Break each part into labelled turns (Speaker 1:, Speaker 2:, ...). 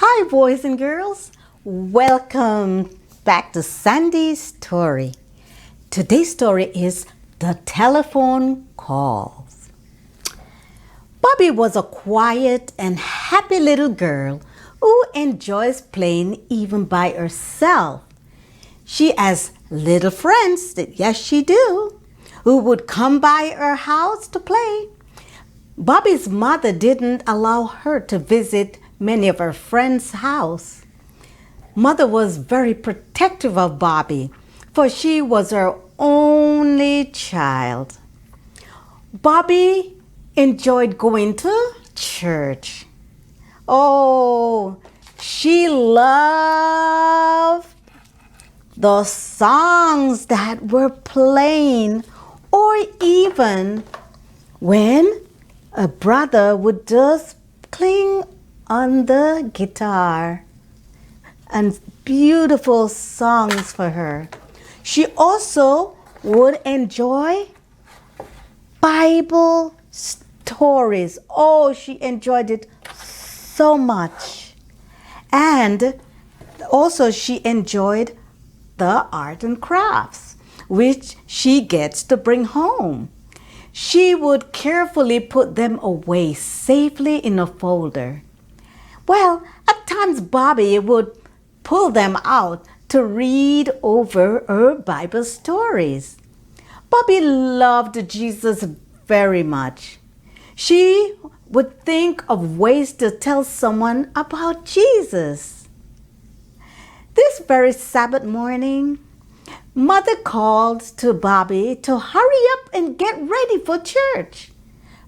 Speaker 1: Hi, boys and girls. Welcome back to Sandy's story. Today's story is The Telephone Calls. Bobby was a quiet and happy little girl who enjoys playing even by herself. She has little friends, yes she do, who would come by her house to play. Bobby's mother didn't allow her to visit many of her friends' house. Mother was very protective of Bobby, for she was her only child. Bobby enjoyed going to church. Oh, she loved the songs that were playing, or even when a brother would just cling on the guitar and beautiful songs for her. She also would enjoy Bible stories. Oh, she enjoyed it so much. And also she enjoyed the art and crafts, which she gets to bring home. She would carefully put them away safely in a folder. Well, at times Bobby would pull them out to read over her Bible stories. Bobby loved Jesus very much. She would think of ways to tell someone about Jesus. This very Sabbath morning, Mother called to Bobby to hurry up and get ready for church.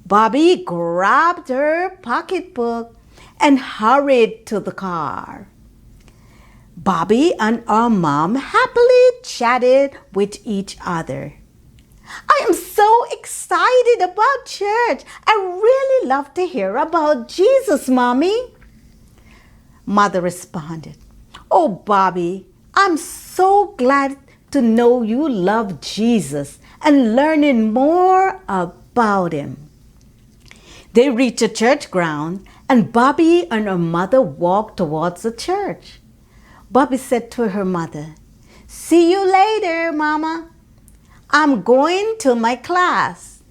Speaker 1: Bobby grabbed her pocketbook and hurried to the car. Bobby and our mom happily chatted with each other. I am so excited about church. I really love to hear about Jesus, Mommy. Mother responded, Oh, Bobby, I'm so glad to know you love Jesus and learning more about him. They reached a church ground and Bobby and her mother walked towards the church. Bobby said to her mother, See you later, Mama. I'm going to my class.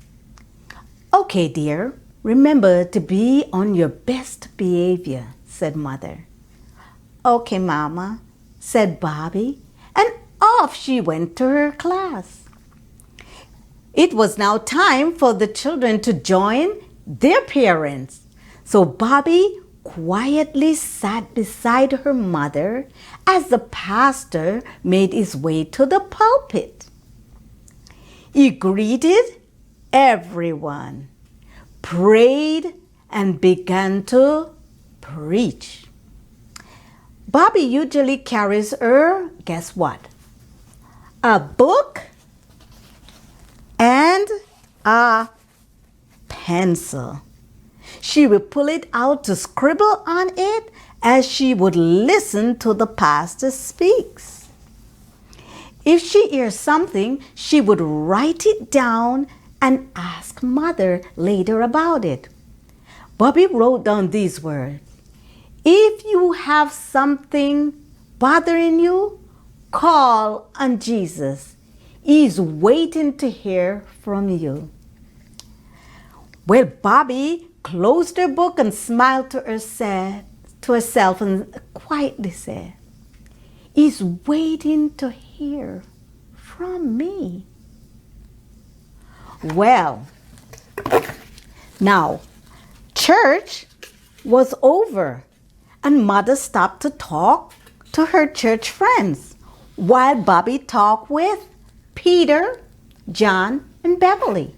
Speaker 1: Okay, dear. Remember to be on your best behavior, said Mother. Okay, Mama, said Bobby, and off she went to her class. It was now time for the children to join their parents. So Bobby quietly sat beside her mother as the pastor made his way to the pulpit. He greeted everyone, prayed, and began to preach. Bobby usually carries her, guess what? A book and a pencil. She would pull it out to scribble on it as she would listen to the pastor speaks. If she hears something, she would write it down and ask Mother later about it. Bobby wrote down these words. If you have something bothering you, call on Jesus. He's waiting to hear from you. Well, Bobby closed her book and smiled to herself and quietly said, He's waiting to hear from me. Well, now, church was over and Mother stopped to talk to her church friends while Bobby talked with Peter, John, and Beverly.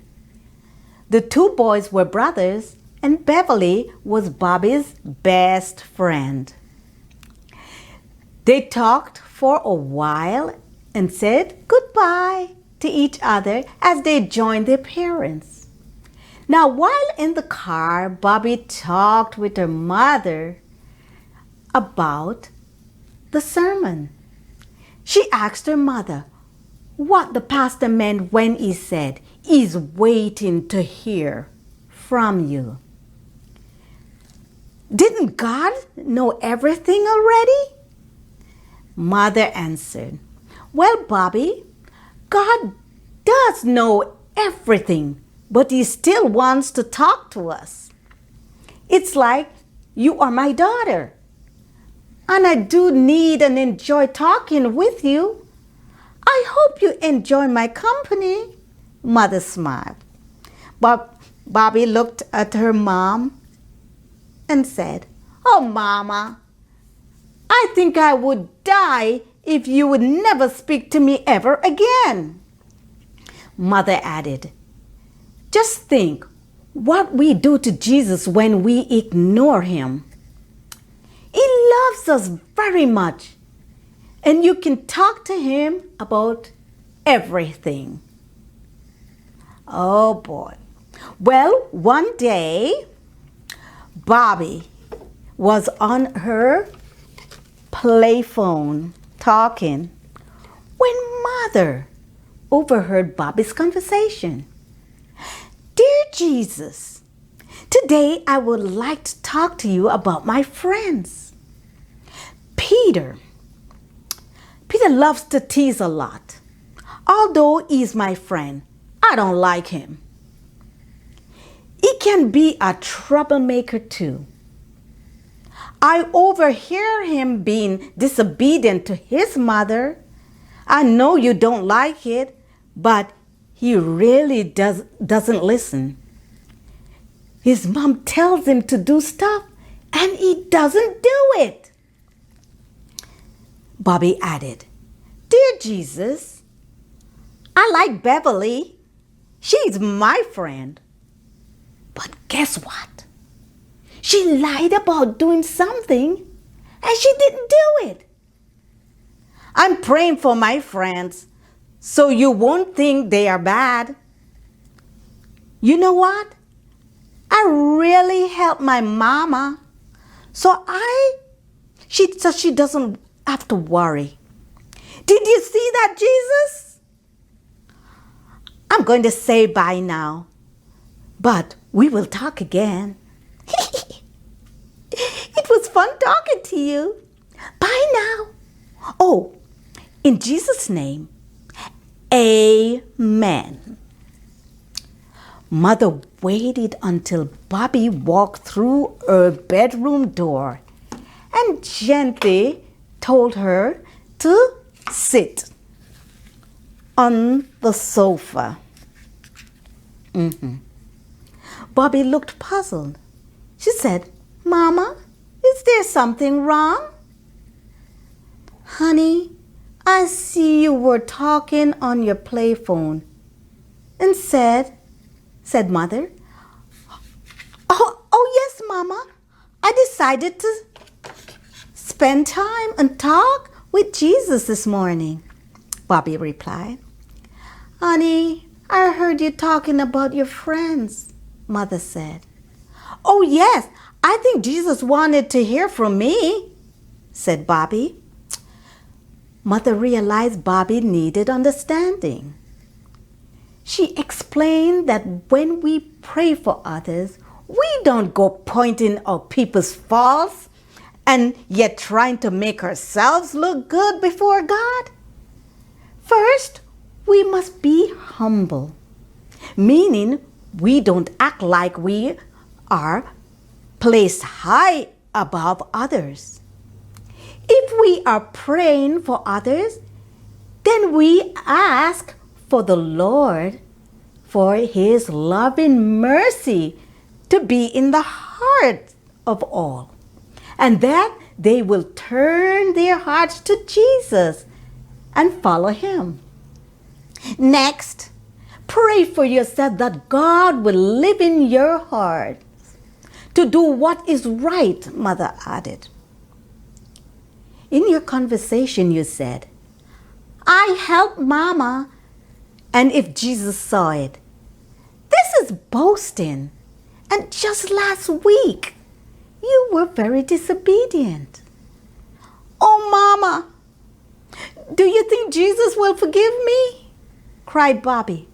Speaker 1: The two boys were brothers and Beverly was Bobby's best friend. They talked for a while and said goodbye to each other as they joined their parents. Now, while in the car, Bobby talked with her mother about the sermon. She asked her mother what the pastor meant when he said, He's waiting to hear from you. Didn't God know everything already? Mother answered, well, Bobby, God does know everything, but He still wants to talk to us. It's like you are my daughter, and I do need and enjoy talking with you. I hope you enjoy my company. Mother smiled. But Bobby looked at her mom and said, oh, Mama, I think I would die if you would never speak to me ever again. Mother added, just think what we do to Jesus when we ignore Him. He loves us very much, and you can talk to Him about everything. Oh boy. Well, one day, Bobby was on her play phone talking when Mother overheard Bobby's conversation. Dear Jesus, today I would like to talk to you about my friends. Peter. Peter loves to tease a lot. Although he's my friend, I don't like him. He can be a troublemaker too. I overhear him being disobedient to his mother. I know you don't like it, but he really doesn't listen. His mom tells him to do stuff, and he doesn't do it. Bobby added, Dear Jesus, I like Beverly. She's my friend. But guess what? She lied about doing something, and she didn't do it. I'm praying for my friends so you won't think they are bad. You know what? I really help my mama, so she doesn't have to worry. Did you see that, Jesus? I'm going to say bye now, but we will talk again. It was fun talking to you. Bye now. Oh, in Jesus' name, amen. Mother waited until Bobby walked through her bedroom door and gently told her to sit on the sofa. Bobby looked puzzled. She said, Mama, is there something wrong? Honey, I see you were talking on your play phone and said Mother, oh yes, Mama, I decided to spend time and talk with Jesus this morning, Bobby replied. Honey, I heard you talking about your friends, Mother said. Oh yes, I think Jesus wanted to hear from me, said Bobby. Mother realized Bobby needed understanding. She explained that when we pray for others, we don't go pointing out people's faults and yet trying to make ourselves look good before God. First, we must be humble, meaning we don't act like we are placed high above others. If we are praying for others, then we ask for the Lord for His loving mercy to be in the heart of all, and that they will turn their hearts to Jesus and follow Him. Next, pray for yourself that God will live in your heart to do what is right, Mother added. In your conversation, you said, I helped Mama, and if Jesus saw it. This is boasting, and just last week, you were very disobedient. Oh, Mama, do you think Jesus will forgive me? Cried Bobby.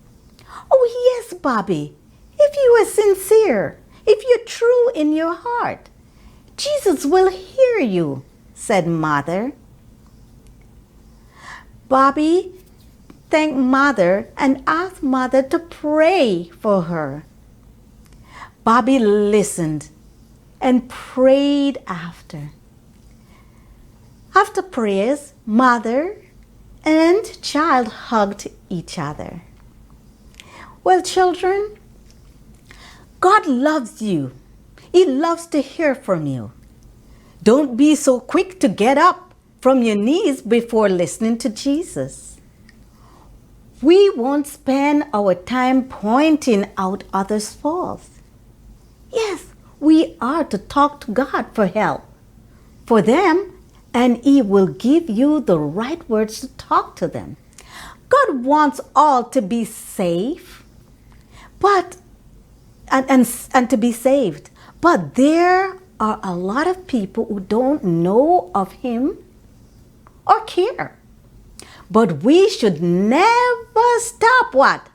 Speaker 1: Oh, yes, Bobby, if you are sincere, if you're true in your heart, Jesus will hear you, said Mother. Bobby thanked Mother and asked Mother to pray for her. Bobby listened and prayed after. After prayers, Mother and child hugged each other. Well, children, God loves you. He loves to hear from you. Don't be so quick to get up from your knees before listening to Jesus. We won't spend our time pointing out others' faults. Yes, we are to talk to God for help for them, and He will give you the right words to talk to them. God wants all to be safe, and to be saved. But there are a lot of people who don't know of Him or care. But we should never stop what?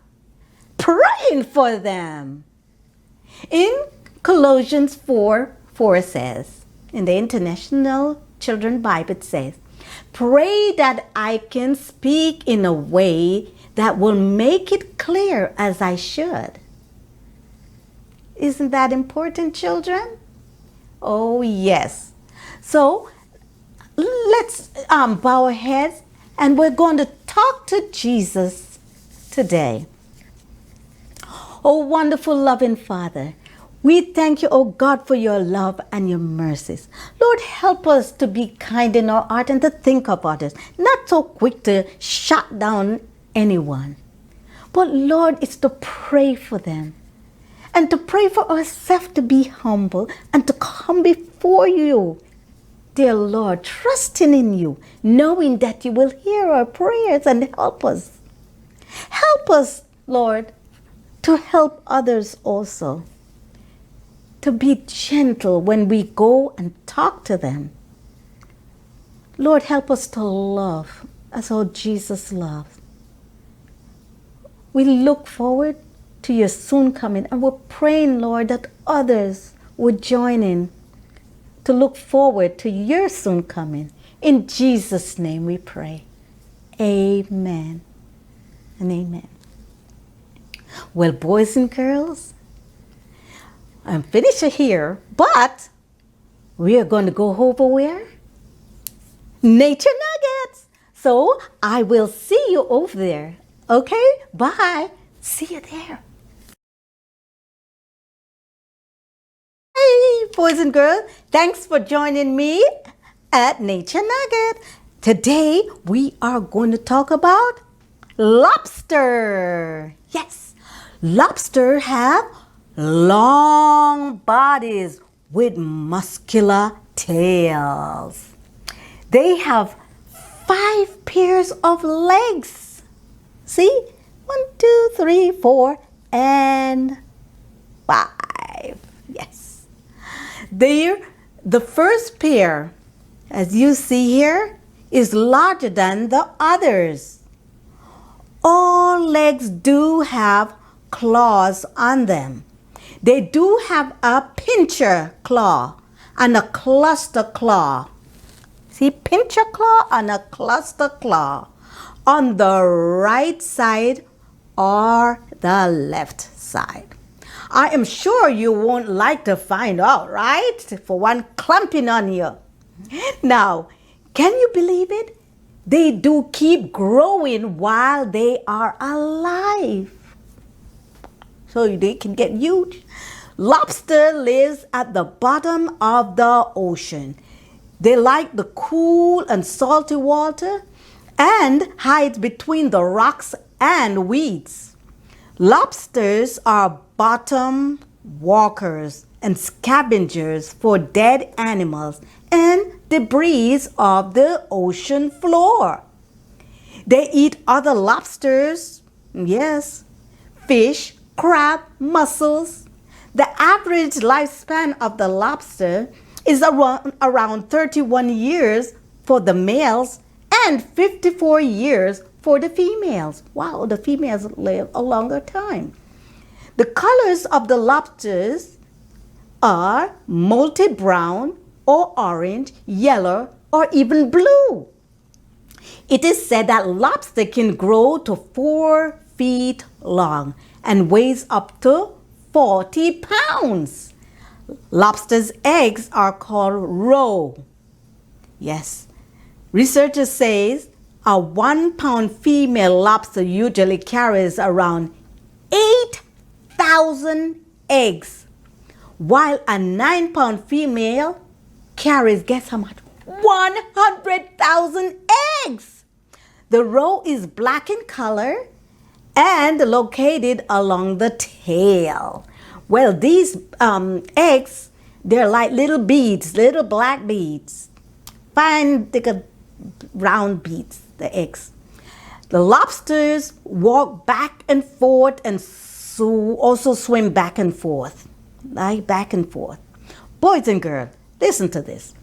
Speaker 1: Praying for them. In Colossians 4:4 says, in the International Children's Bible, it says, pray that I can speak in a way that will make it clear as I should. Isn't that important, children? Oh, yes. So let's bow our heads, and we're going to talk to Jesus today. Oh, wonderful, loving Father, we thank you, oh God, for your love and your mercies. Lord, help us to be kind in our heart and to think of others, not so quick to shut down anyone. But Lord, it's to pray for them and to pray for ourselves, to be humble and to come before you, dear Lord, trusting in you, knowing that you will hear our prayers and help us. Help us, Lord, to help others also, to be gentle when we go and talk to them. Lord, help us to love as how Jesus loved. We look forward to your soon coming, and we're praying, Lord, that others would join in to look forward to your soon coming. In Jesus' name we pray. Amen and amen. Well, boys and girls, I'm finished here, but we are going to go over where? Nature Nuggets. So I will see you over there. Okay? Bye. See you there. Hey, boys and girls. Thanks for joining me at Nature Nugget. Today we are going to talk about lobster. Yes, lobster have long bodies with muscular tails. They have 5 pairs of legs. See? 1, 2, 3, 4, and 5. Yes. The first pair, as you see here, is larger than the others. All legs do have claws on them. They do have a pincher claw and a cluster claw. See, pincher claw and a cluster claw on the right side or the left side. I am sure you won't like to find out, right? For one clumping on you. Now, can you believe it? They do keep growing while they are alive, so they can get huge. Lobster lives at the bottom of the ocean. They like the cool and salty water and hide between the rocks and weeds. Lobsters are bottom walkers and scavengers for dead animals and debris of the ocean floor. They eat other lobsters, yes, fish, crab, mussels. The average lifespan of the lobster is around 31 years for the males and 54 years for the females. Wow, the females live a longer time. The colors of the lobsters are multi-brown, or orange, yellow, or even blue. It is said that lobster can grow to 4 feet long and weighs up to 40 pounds. Lobster's eggs are called roe. Yes, researchers say a 1-pound female lobster usually carries around 8,000 eggs, while a 9-pound female carries, guess how much? 100,000 eggs. The roe is black in color and located along the tail. Well, these eggs, they're like little beads, little black beads. Fine, thick, round beads, the eggs. The lobsters walk back and forth and also swim back and forth, like back and forth. Boys and girls, listen to this.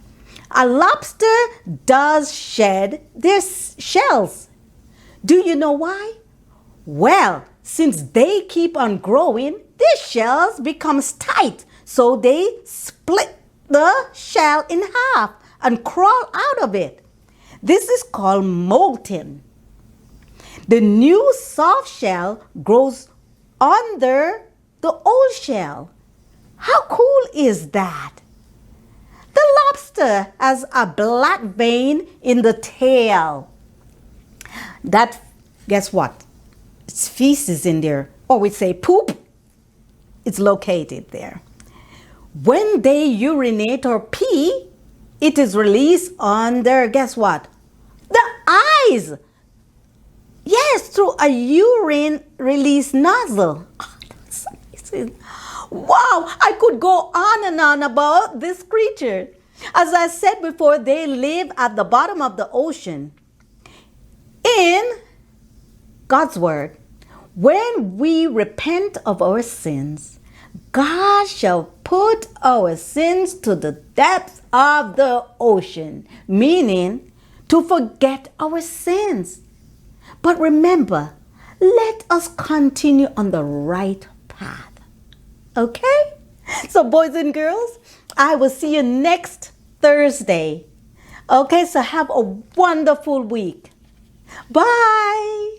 Speaker 1: A lobster does shed their shells. Do you know why? Well, since they keep on growing, their shells becomes tight, so they split the shell in half and crawl out of it. This is called molting. The new soft shell grows under the old shell. How cool is that? The lobster has a black vein in the tail. That, guess what? Its feces in there, or we say poop, it's located there. When they urinate or pee, it is released on their, guess what? The eyes. Yes, through a urine release nozzle. Oh, that's amazing. Wow, I could go on and on about this creature. As I said before, they live at the bottom of the ocean. In God's word, when we repent of our sins, God shall put our sins to the depths of the ocean, meaning to forget our sins. But remember, let us continue on the right path. Okay? So boys and girls, I will see you next Thursday. Okay, so have a wonderful week. Bye.